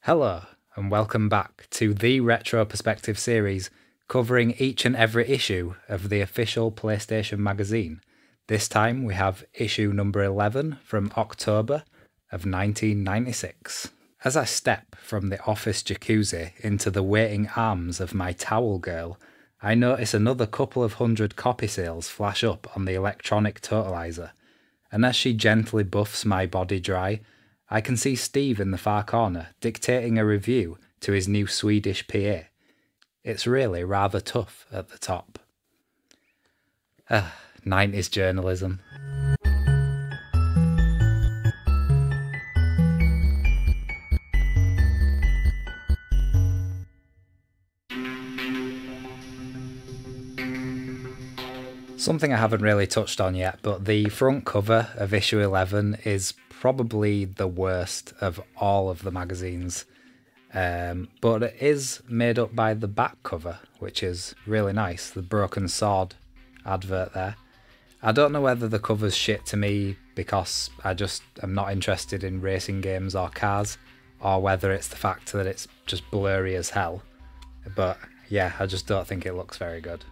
Hello, and welcome back to the Retro Perspective series covering each and every issue of the official PlayStation magazine. This time we have issue number 11 from October of 1996. As I step from the office jacuzzi into the waiting arms of my towel girl, I notice another couple of hundred copy sales flash up on the electronic totalizer, and as she gently buffs my body dry, I can see Steve in the far corner dictating a review to his new Swedish PA. It's really rather tough at the top. 90s journalism. Something I haven't really touched on yet, but the front cover of issue 11 is probably the worst of all of the magazines, but it is made up by the back cover, which is really nice, the Broken Sword advert there. I don't know whether the cover's shit to me because I just am not interested in racing games or cars, or whether it's the fact that it's just blurry as hell, but yeah, I just don't think it looks very good.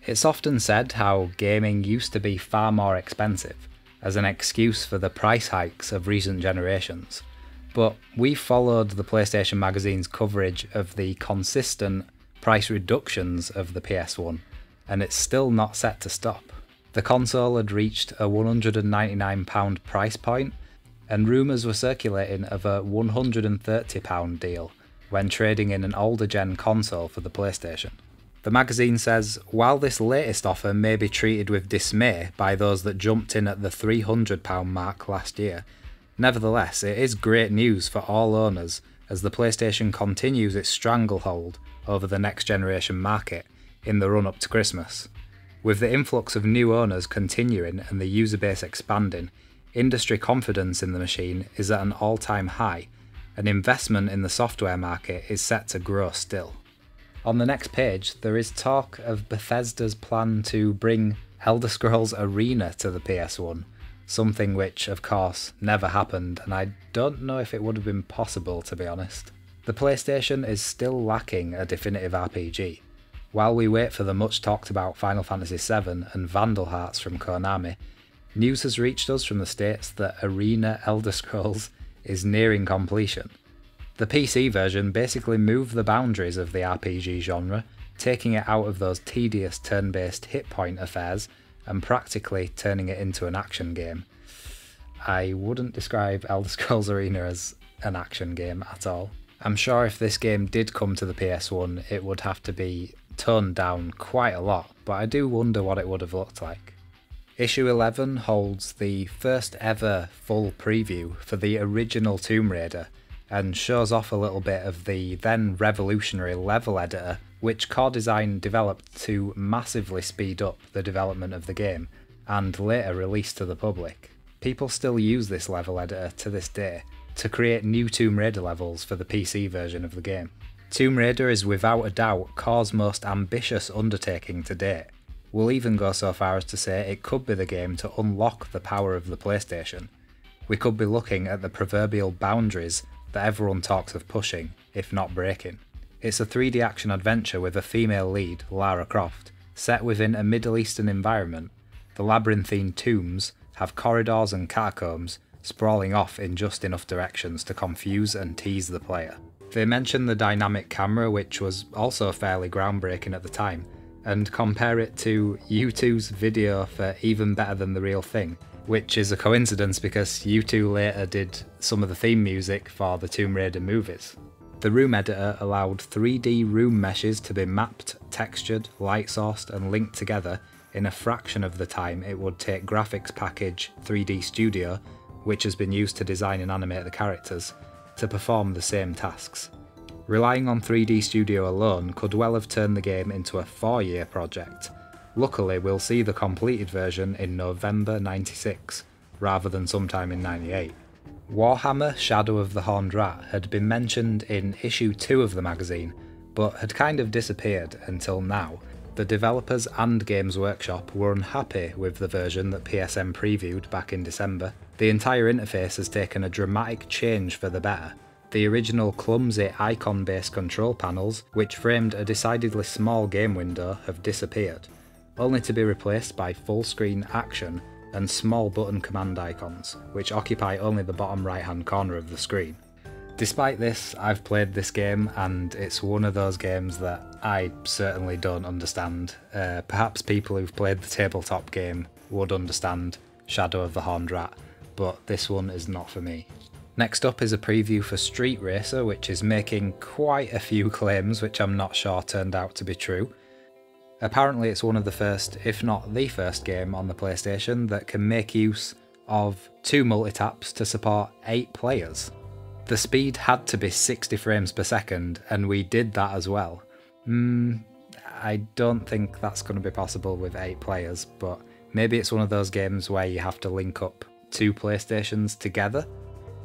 It's often said how gaming used to be far more expensive, as an excuse for the price hikes of recent generations, but we followed the PlayStation magazine's coverage of the consistent price reductions of the PS1, and it's still not set to stop. The console had reached a £199 price point, and rumours were circulating of a £130 deal when trading in an older gen console for the PlayStation. The magazine says, while this latest offer may be treated with dismay by those that jumped in at the £300 mark last year, nevertheless it is great news for all owners as the PlayStation continues its stranglehold over the next generation market in the run up to Christmas. With the influx of new owners continuing and the user base expanding, industry confidence in the machine is at an all-time high, and investment in the software market is set to grow still. On the next page, there is talk of Bethesda's plan to bring Elder Scrolls Arena to the PS1, something which, of course, never happened, and I don't know if it would have been possible, to be honest. The PlayStation is still lacking a definitive RPG. While we wait for the much talked about Final Fantasy VII and Vandal Hearts from Konami, news has reached us from the States that Arena Elder Scrolls is nearing completion. The PC version basically moved the boundaries of the RPG genre, taking it out of those tedious turn-based hit point affairs and practically turning it into an action game. I wouldn't describe Elder Scrolls Arena as an action game at all. I'm sure if this game did come to the PS1 it would have to be toned down quite a lot, but I do wonder what it would have looked like. Issue 11 holds the first ever full preview for the original Tomb Raider, and shows off a little bit of the then revolutionary level editor, which Core Design developed to massively speed up the development of the game, and later released to the public. People still use this level editor to this day to create new Tomb Raider levels for the PC version of the game. Tomb Raider is without a doubt Core's most ambitious undertaking to date. We'll even go so far as to say it could be the game to unlock the power of the PlayStation. We could be looking at the proverbial boundaries that everyone talks of pushing, if not breaking. It's a 3D action adventure with a female lead, Lara Croft, set within a Middle Eastern environment. The labyrinthine tombs have corridors and catacombs sprawling off in just enough directions to confuse and tease the player. They mention the dynamic camera, which was also fairly groundbreaking at the time, and compare it to U2's video for Even Better Than the Real Thing, which is a coincidence because U2 later did some of the theme music for the Tomb Raider movies. The room editor allowed 3D room meshes to be mapped, textured, light sourced and linked together in a fraction of the time it would take graphics package 3D Studio, which has been used to design and animate the characters, to perform the same tasks. Relying on 3D Studio alone could well have turned the game into a 4-year project. Luckily, we'll see the completed version in November 96, rather than sometime in 98. Warhammer Shadow of the Horned Rat had been mentioned in issue 2 of the magazine, but had kind of disappeared until now. The developers and Games Workshop were unhappy with the version that PSN previewed back in December. The entire interface has taken a dramatic change for the better, The original clumsy icon-based control panels, which framed a decidedly small game window, have disappeared, only to be replaced by full-screen action and small button command icons, which occupy only the bottom right-hand corner of the screen. Despite this, I've played this game and it's one of those games that I certainly don't understand. Perhaps people who've played the tabletop game would understand Shadow of the Horned Rat, but this one is not for me. Next up is a preview for Street Racer, which is making quite a few claims which I'm not sure turned out to be true. Apparently it's one of the first, if not the first game on the PlayStation that can make use of 2 multitaps to support 8 players. The speed had to be 60 frames per second, and we did that as well. I don't think that's going to be possible with 8 players, but maybe it's one of those games where you have to link up 2 PlayStations together.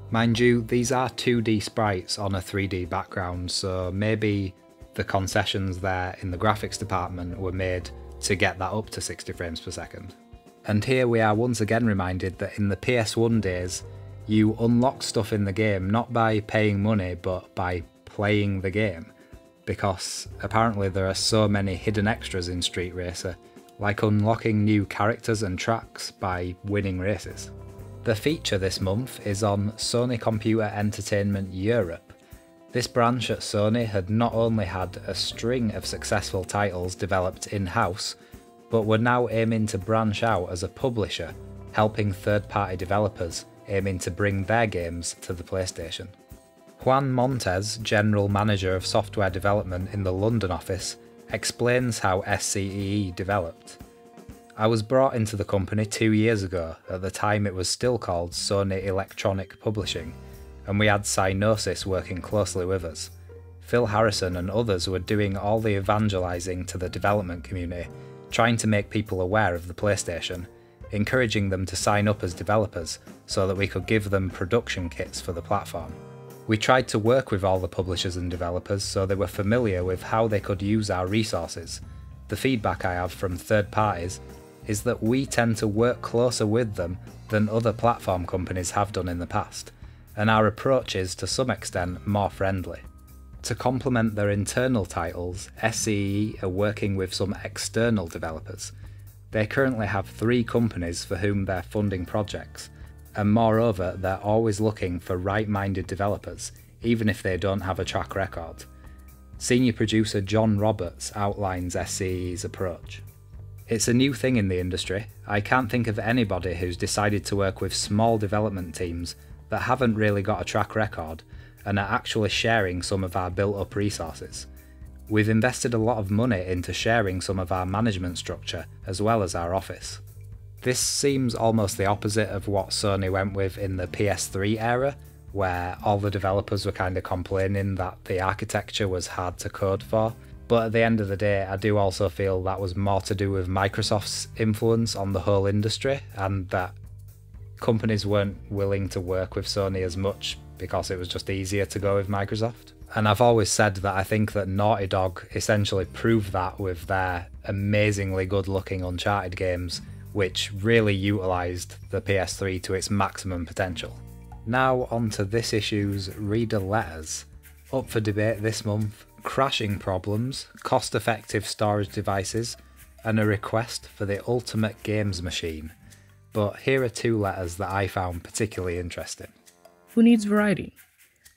Mind you, these are 2D sprites on a 3D background, so maybe the concessions there in the graphics department were made to get that up to 60 frames per second. And here we are once again reminded that in the PS1 days, you unlock stuff in the game not by paying money but by playing the game, because apparently there are so many hidden extras in Street Racer, like unlocking new characters and tracks by winning races. The feature this month is on Sony Computer Entertainment Europe. This branch at Sony had not only had a string of successful titles developed in-house, but were now aiming to branch out as a publisher, helping third-party developers aiming to bring their games to the PlayStation. Juan Montes, General Manager of Software Development in the London office, explains how SCEE developed. I was brought into the company 2 years ago. At the time it was still called Sony Electronic Publishing, and we had Cynosis working closely with us. Phil Harrison and others were doing all the evangelising to the development community, trying to make people aware of the PlayStation, encouraging them to sign up as developers so that we could give them production kits for the platform. We tried to work with all the publishers and developers so they were familiar with how they could use our resources. The feedback I have from third parties is that we tend to work closer with them than other platform companies have done in the past, and our approach is to some extent more friendly. To complement their internal titles, SCE are working with some external developers. They currently have 3 companies for whom they're funding projects, and moreover they're always looking for right-minded developers, even if they don't have a track record. Senior producer John Roberts outlines SCE's approach. It's a new thing in the industry. I can't think of anybody who's decided to work with small development teams that haven't really got a track record and are actually sharing some of our built-up resources. We've invested a lot of money into sharing some of our management structure as well as our office. This seems almost the opposite of what Sony went with in the PS3 era, where all the developers were kind of complaining that the architecture was hard to code for. But at the end of the day, I do also feel that was more to do with Microsoft's influence on the whole industry, and that companies weren't willing to work with Sony as much because it was just easier to go with Microsoft. And I've always said that I think that Naughty Dog essentially proved that with their amazingly good-looking Uncharted games, which really utilised the PS3 to its maximum potential. Now on to this issue's reader letters. Up for debate this month: crashing problems, cost-effective storage devices, and a request for the ultimate games machine. But here are 2 letters that I found particularly interesting. Who needs variety?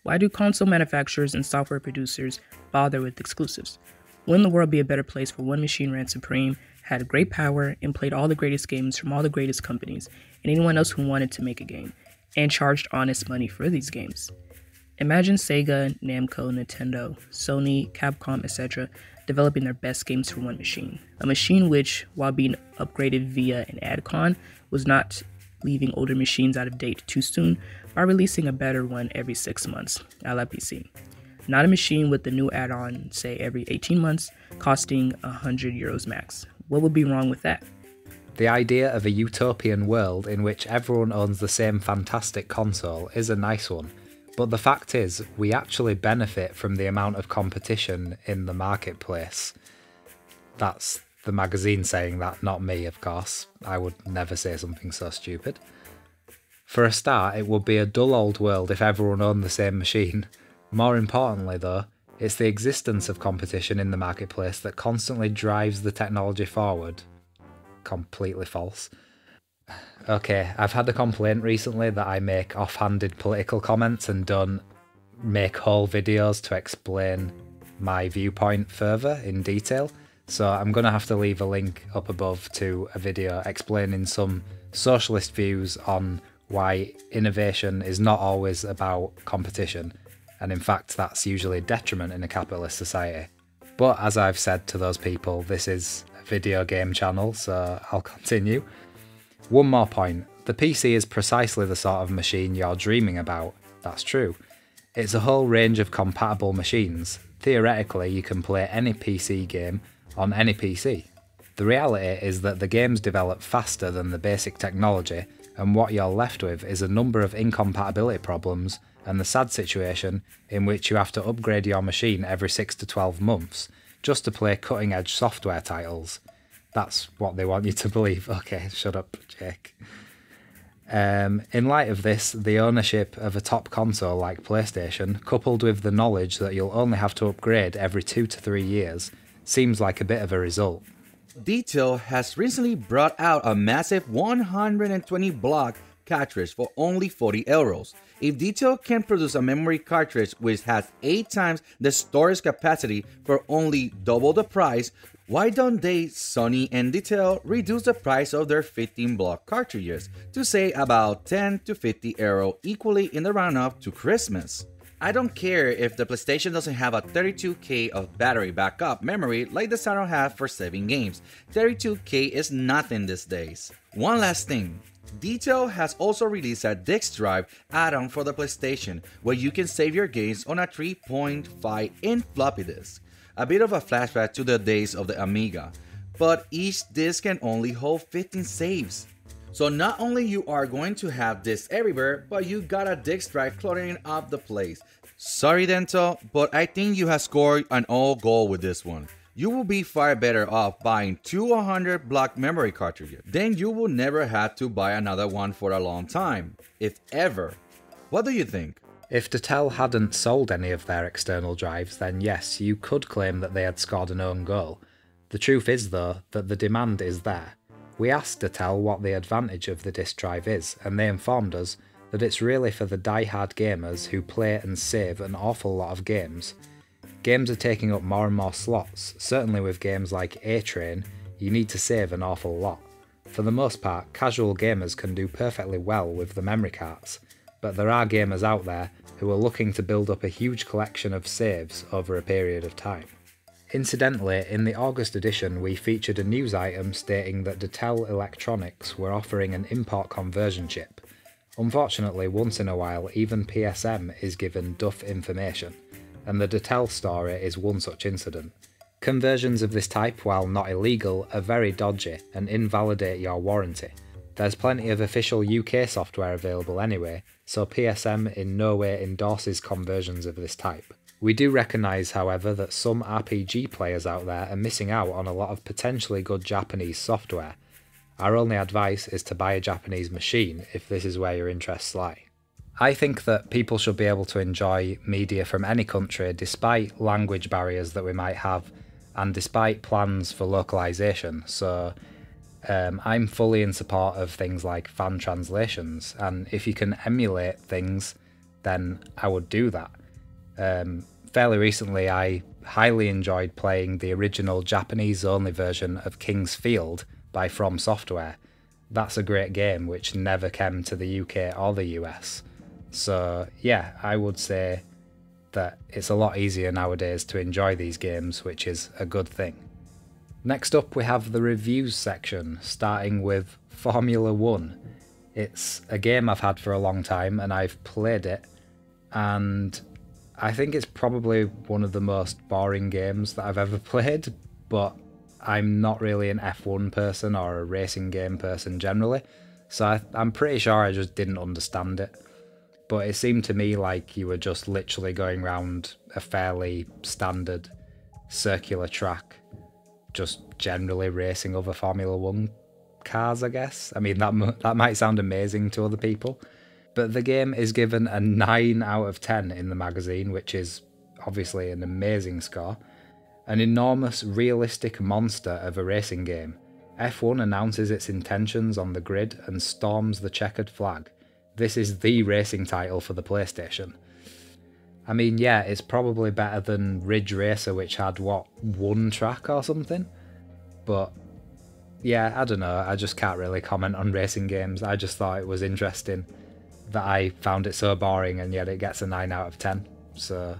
Why do console manufacturers and software producers bother with exclusives? Wouldn't the world be a better place for one machine ran supreme, had great power, and played all the greatest games from all the greatest companies, and anyone else who wanted to make a game, and charged honest money for these games? Imagine Sega, Namco, Nintendo, Sony, Capcom, etc. developing their best games for one machine. A machine which, while being upgraded via an add-on, was not leaving older machines out of date too soon by releasing a better one every 6 months, a la PC. Not a machine with the new add-on, say every 18 months, costing €100 max. What would be wrong with that? The idea of a utopian world in which everyone owns the same fantastic console is a nice one. But the fact is, we actually benefit from the amount of competition in the marketplace. That's the magazine saying that, not me, of course. I would never say something so stupid. For a start, it would be a dull old world if everyone owned the same machine. More importantly though, it's the existence of competition in the marketplace that constantly drives the technology forward. Completely false. Okay, I've had a complaint recently that I make offhanded political comments and don't make whole videos to explain my viewpoint further in detail, so I'm going to have to leave a link up above to a video explaining some socialist views on why innovation is not always about competition, and in fact that's usually a detriment in a capitalist society. But as I've said to those people, this is a video game channel, so I'll continue. One more point, the PC is precisely the sort of machine you're dreaming about, that's true. It's a whole range of compatible machines. Theoretically, you can play any PC game on any PC. The reality is that the games develop faster than the basic technology, and what you're left with is a number of incompatibility problems and the sad situation in which you have to upgrade your machine every 6 to 12 months just to play cutting-edge software titles. That's what they want you to believe. Okay, shut up, Jake. In light of this, the ownership of a top console like PlayStation, coupled with the knowledge that you'll only have to upgrade every 2 to 3 years, seems like a bit of a result. Detail has recently brought out a massive 120 block cartridge for only 40 euros. If Detail can produce a memory cartridge which has 8 times the storage capacity for only double the price, why don't they, Sony and Detail, reduce the price of their 15 block cartridges to say about 10 to 50 euro equally in the run up to Christmas? I don't care if the PlayStation doesn't have a 32K of battery backup memory like the Saturn have for 7 games. 32K is nothing these days. One last thing. Detail has also released a disk drive add-on for the PlayStation where you can save your games on a 3.5-inch floppy disk. A bit of a flashback to the days of the Amiga, but each disk can only hold 15 saves. So not only you are going to have discs everywhere, but you got a disk drive cluttering up the place. Sorry Dental, but I think you have scored an all goal with this one. You will be far better off buying 200 block memory cartridges. Then you will never have to buy another one for a long time, if ever. What do you think? If Detail hadn't sold any of their external drives, then yes, you could claim that they had scored an own goal. The truth is though, that the demand is there. We asked Detail what the advantage of the disk drive is, and they informed us that it's really for the die-hard gamers who play and save an awful lot of games. Games are taking up more and more slots, certainly with games like A-Train, you need to save an awful lot. For the most part, casual gamers can do perfectly well with the memory cards, but there are gamers out there who are looking to build up a huge collection of saves over a period of time. Incidentally, in the August edition we featured a news item stating that Detail Electronics were offering an import conversion chip. Unfortunately, once in a while even PSM is given duff information, and the Detail story is one such incident. Conversions of this type, while not illegal, are very dodgy and invalidate your warranty. There's plenty of official UK software available anyway, so PSM in no way endorses conversions of this type. We do recognise, however, that some RPG players out there are missing out on a lot of potentially good Japanese software. Our only advice is to buy a Japanese machine if this is where your interests lie. I think that people should be able to enjoy media from any country despite language barriers that we might have and despite plans for localisation, so I'm fully in support of things like fan translations, and if you can emulate things then I would do that. Fairly recently I highly enjoyed playing the original Japanese only version of King's Field by From Software. That's a great game which never came to the UK or the US. So yeah, I would say that it's a lot easier nowadays to enjoy these games, which is a good thing. Next up we have the reviews section, starting with Formula 1. It's a game I've had for a long time and I've played it, and I think it's probably one of the most boring games that I've ever played, but I'm not really an F1 person or a racing game person generally, so I'm pretty sure I just didn't understand it. But it seemed to me like you were just literally going around a fairly standard circular track, just generally racing other Formula 1 cars, I guess. I mean, that might sound amazing to other people, But the game is given a 9 out of 10 in the magazine, which is obviously an amazing score. An enormous, realistic monster of a racing game. F1 announces its intentions on the grid and storms the checkered flag. This is the racing title for the PlayStation. I mean, yeah, it's probably better than Ridge Racer, which had, what, 1 track or something? But, yeah, I don't know, I just can't really comment on racing games. I just thought it was interesting that I found it so boring and yet it gets a 9 out of 10. So,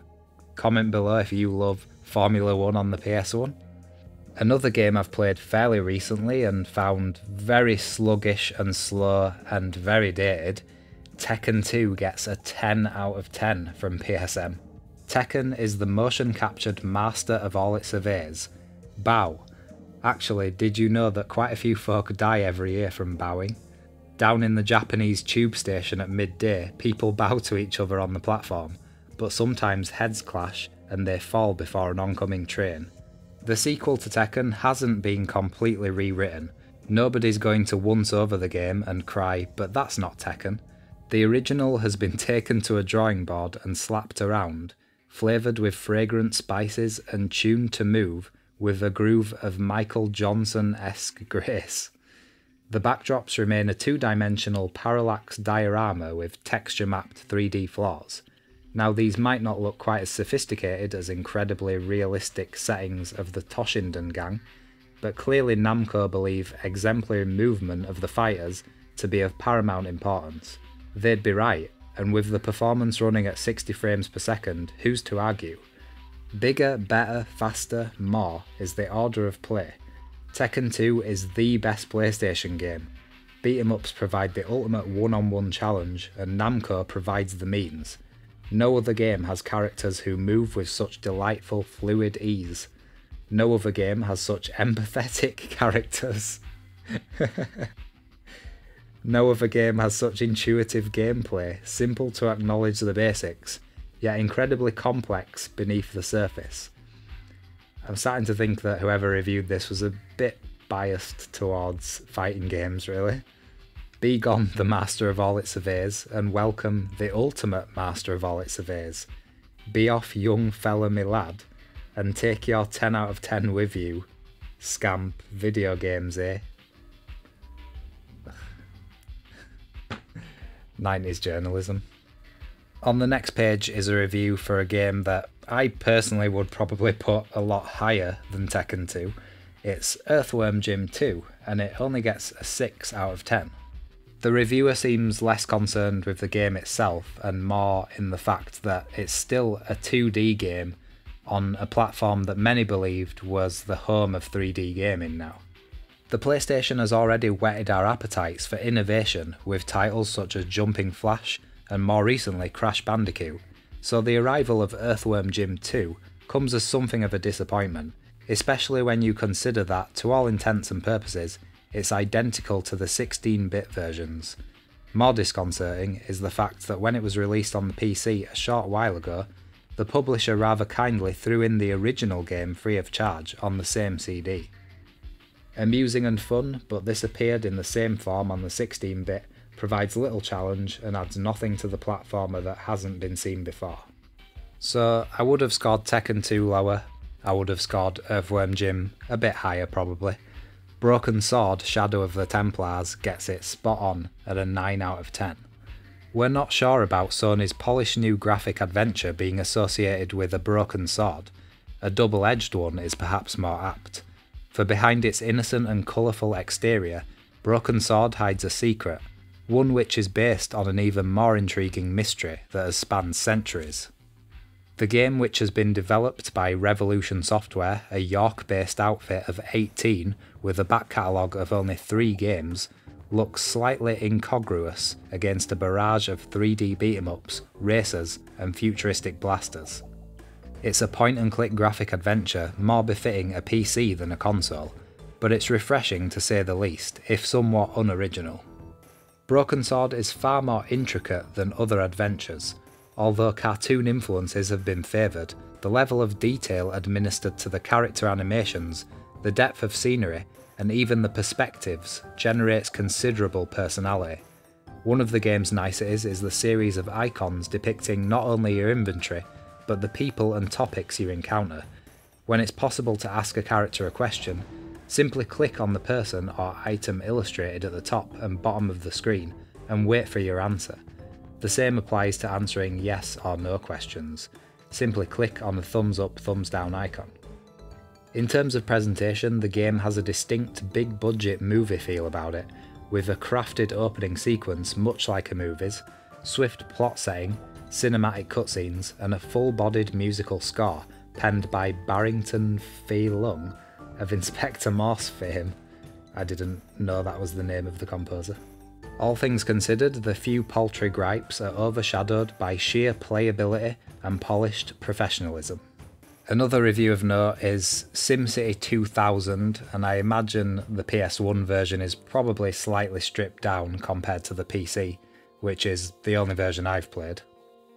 comment below if you love Formula 1 on the PS1. Another game I've played fairly recently and found very sluggish and slow and very dated, Tekken 2 gets a 10 out of 10 from PSM. Tekken is the motion captured master of all it surveys. Bow. Actually, did you know that quite a few folk die every year from bowing? Down in the Japanese tube station at midday, people bow to each other on the platform, but sometimes heads clash and they fall before an oncoming train. The sequel to Tekken hasn't been completely rewritten. Nobody's going to once over the game and cry, but that's not Tekken. The original has been taken to a drawing board and slapped around, flavoured with fragrant spices and tuned to move with a groove of Michael Johnson-esque grace. The backdrops remain a two-dimensional parallax diorama with texture-mapped 3D floors. Now these might not look quite as sophisticated as incredibly realistic settings of the Toshinden gang, but clearly Namco believe exemplary movement of the fighters to be of paramount importance. They'd be right, and with the performance running at 60 frames per second, who's to argue? Bigger, better, faster, more is the order of play. Tekken 2 is the best PlayStation game. Beat-em-ups provide the ultimate one-on-one challenge, and Namco provides the means. No other game has characters who move with such delightful, fluid ease. No other game has such empathetic characters. No other game has such intuitive gameplay, simple to acknowledge the basics, yet incredibly complex beneath the surface. I'm starting to think that whoever reviewed this was a bit biased towards fighting games, really. Be gone the master of all it surveys, and welcome the ultimate master of all it surveys. Be off, young fella me lad, and take your 10 out of 10 with you. Scamp video games, eh? 90s journalism. On the next page is a review for a game that I personally would probably put a lot higher than Tekken 2. It's Earthworm Jim 2, and it only gets a 6 out of 10. The reviewer seems less concerned with the game itself and more in the fact that it's still a 2D game on a platform that many believed was the home of 3D gaming now. The PlayStation has already whetted our appetites for innovation with titles such as Jumping Flash and more recently Crash Bandicoot, so the arrival of Earthworm Jim 2 comes as something of a disappointment, especially when you consider that, to all intents and purposes, it's identical to the 16-bit versions. More disconcerting is the fact that when it was released on the PC a short while ago, the publisher rather kindly threw in the original game free of charge on the same CD. Amusing and fun, but this appeared in the same form on the 16-bit, provides little challenge and adds nothing to the platformer that hasn't been seen before. So I would have scored Tekken 2 lower, I would have scored Earthworm Jim a bit higher probably. Broken Sword Shadow of the Templars gets it spot on at a 9 out of 10. We're not sure about Sony's polished new graphic adventure being associated with a broken sword. A double-edged one is perhaps more apt. For behind its innocent and colourful exterior, Broken Sword hides a secret, one which is based on an even more intriguing mystery that has spanned centuries. The game, which has been developed by Revolution Software, a York-based outfit of 18 with a back catalogue of only 3 games, looks slightly incongruous against a barrage of 3D beat-em-ups, racers and futuristic blasters. It's a point-and-click graphic adventure more befitting a PC than a console, but it's refreshing to say the least, if somewhat unoriginal. Broken Sword is far more intricate than other adventures. Although cartoon influences have been favoured, the level of detail administered to the character animations, the depth of scenery, and even the perspectives generates considerable personality. One of the game's niceties is the series of icons depicting not only your inventory, but the people and topics you encounter. When it's possible to ask a character a question, simply click on the person or item illustrated at the top and bottom of the screen and wait for your answer. The same applies to answering yes or no questions. Simply click on the thumbs up, thumbs down icon. In terms of presentation, the game has a distinct big budget movie feel about it, with a crafted opening sequence much like a movie's, swift plot setting, cinematic cutscenes, and a full-bodied musical score penned by Barrington Phelan of Inspector Morse fame. I didn't know that was the name of the composer. All things considered, the few paltry gripes are overshadowed by sheer playability and polished professionalism. Another review of note is SimCity 2000, and I imagine the PS1 version is probably slightly stripped down compared to the PC, which is the only version I've played.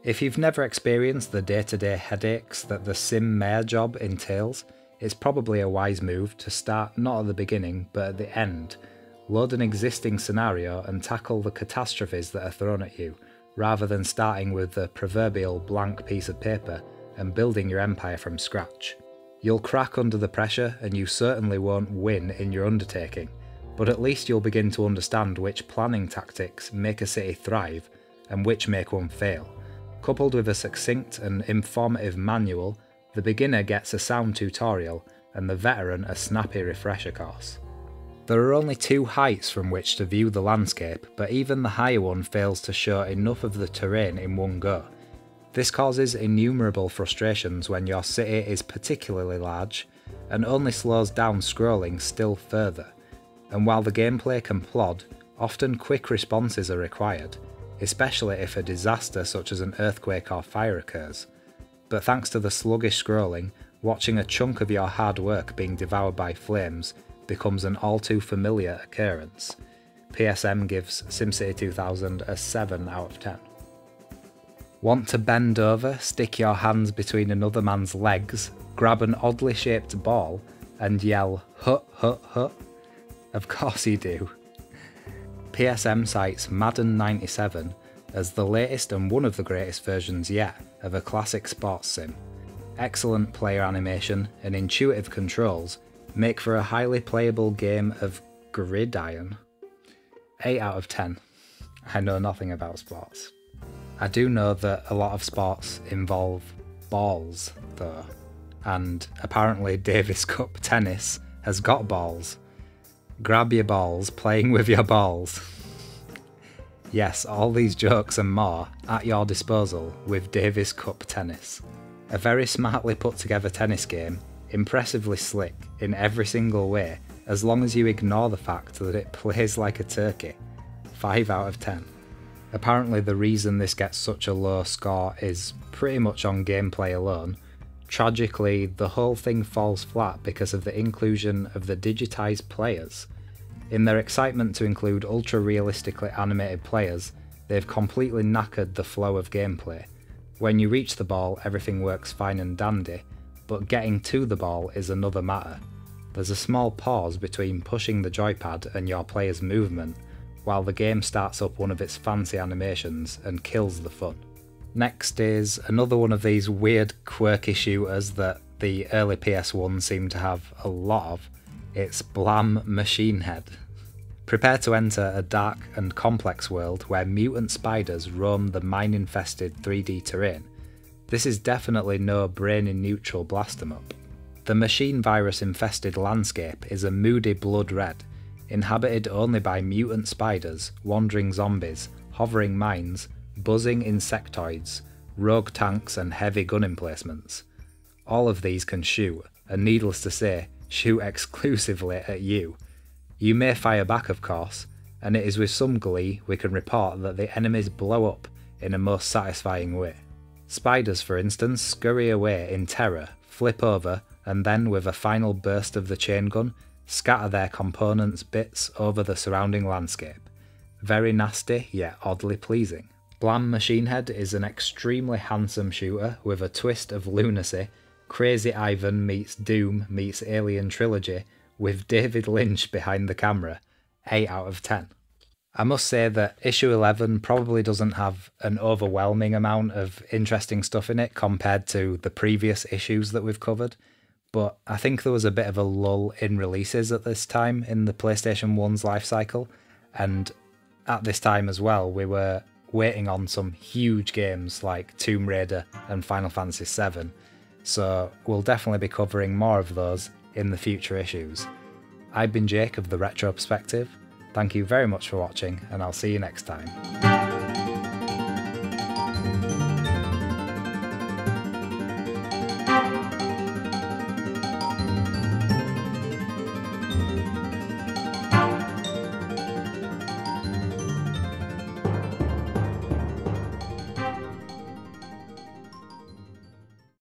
If you've never experienced the day-to-day headaches that the sim mayor job entails, it's probably a wise move to start not at the beginning but at the end. Load an existing scenario and tackle the catastrophes that are thrown at you, rather than starting with the proverbial blank piece of paper and building your empire from scratch. You'll crack under the pressure and you certainly won't win in your undertaking, but at least you'll begin to understand which planning tactics make a city thrive and which make one fail. Coupled with a succinct and informative manual, the beginner gets a sound tutorial and the veteran a snappy refresher course. There are only two heights from which to view the landscape, but even the higher one fails to show enough of the terrain in one go. This causes innumerable frustrations when your city is particularly large, and only slows down scrolling still further. And while the gameplay can plod, often quick responses are required, especially if a disaster such as an earthquake or fire occurs. But thanks to the sluggish scrolling, watching a chunk of your hard work being devoured by flames becomes an all too familiar occurrence. PSM gives SimCity 2000 a 7 out of 10. Want to bend over, stick your hands between another man's legs, grab an oddly shaped ball, and yell, "Hut, hut, hut"? Of course you do. PSM cites Madden 97 as the latest and one of the greatest versions yet of a classic sports sim. Excellent player animation and intuitive controls make for a highly playable game of gridiron. 8 out of 10. I know nothing about sports. I do know that a lot of sports involve balls, though, and apparently Davis Cup tennis has got balls. Grab your balls, playing with your balls. Yes, all these jokes and more at your disposal with Davis Cup tennis. A very smartly put together tennis game, impressively slick in every single way, as long as you ignore the fact that it plays like a turkey. 5 out of 10. Apparently the reason this gets such a low score is pretty much on gameplay alone. Tragically, the whole thing falls flat because of the inclusion of the digitised players. In their excitement to include ultra-realistically animated players, they've completely knackered the flow of gameplay. When you reach the ball, everything works fine and dandy, but getting to the ball is another matter. There's a small pause between pushing the joypad and your player's movement, while the game starts up one of its fancy animations and kills the fun. Next is another one of these weird quirky shooters that the early PS1 seemed to have a lot of. It's Blam Machine Head. Prepare to enter a dark and complex world where mutant spiders roam the mine-infested 3D terrain. This is definitely no brain-in-neutral blast-em-up. The machine virus-infested landscape is a moody blood red, inhabited only by mutant spiders, wandering zombies, hovering mines, buzzing insectoids, rogue tanks and heavy gun emplacements. All of these can shoot, and needless to say, shoot exclusively at you. You may fire back of course, and it is with some glee we can report that the enemies blow up in a most satisfying way. Spiders, for instance, scurry away in terror, flip over, and then with a final burst of the chain gun, scatter their components bits over the surrounding landscape. Very nasty, yet oddly pleasing. Blam Machine Head is an extremely handsome shooter with a twist of lunacy. Crazy Ivan meets Doom meets Alien Trilogy with David Lynch behind the camera. 8 out of 10. I must say that issue 11 probably doesn't have an overwhelming amount of interesting stuff in it compared to the previous issues that we've covered, but I think there was a bit of a lull in releases at this time in the PlayStation 1's life cycle, and at this time as well we were waiting on some huge games like Tomb Raider and Final Fantasy VII, so we'll definitely be covering more of those in the future issues. I've been Jake of The Retro Perspective. Thank you very much for watching, and I'll see you next time.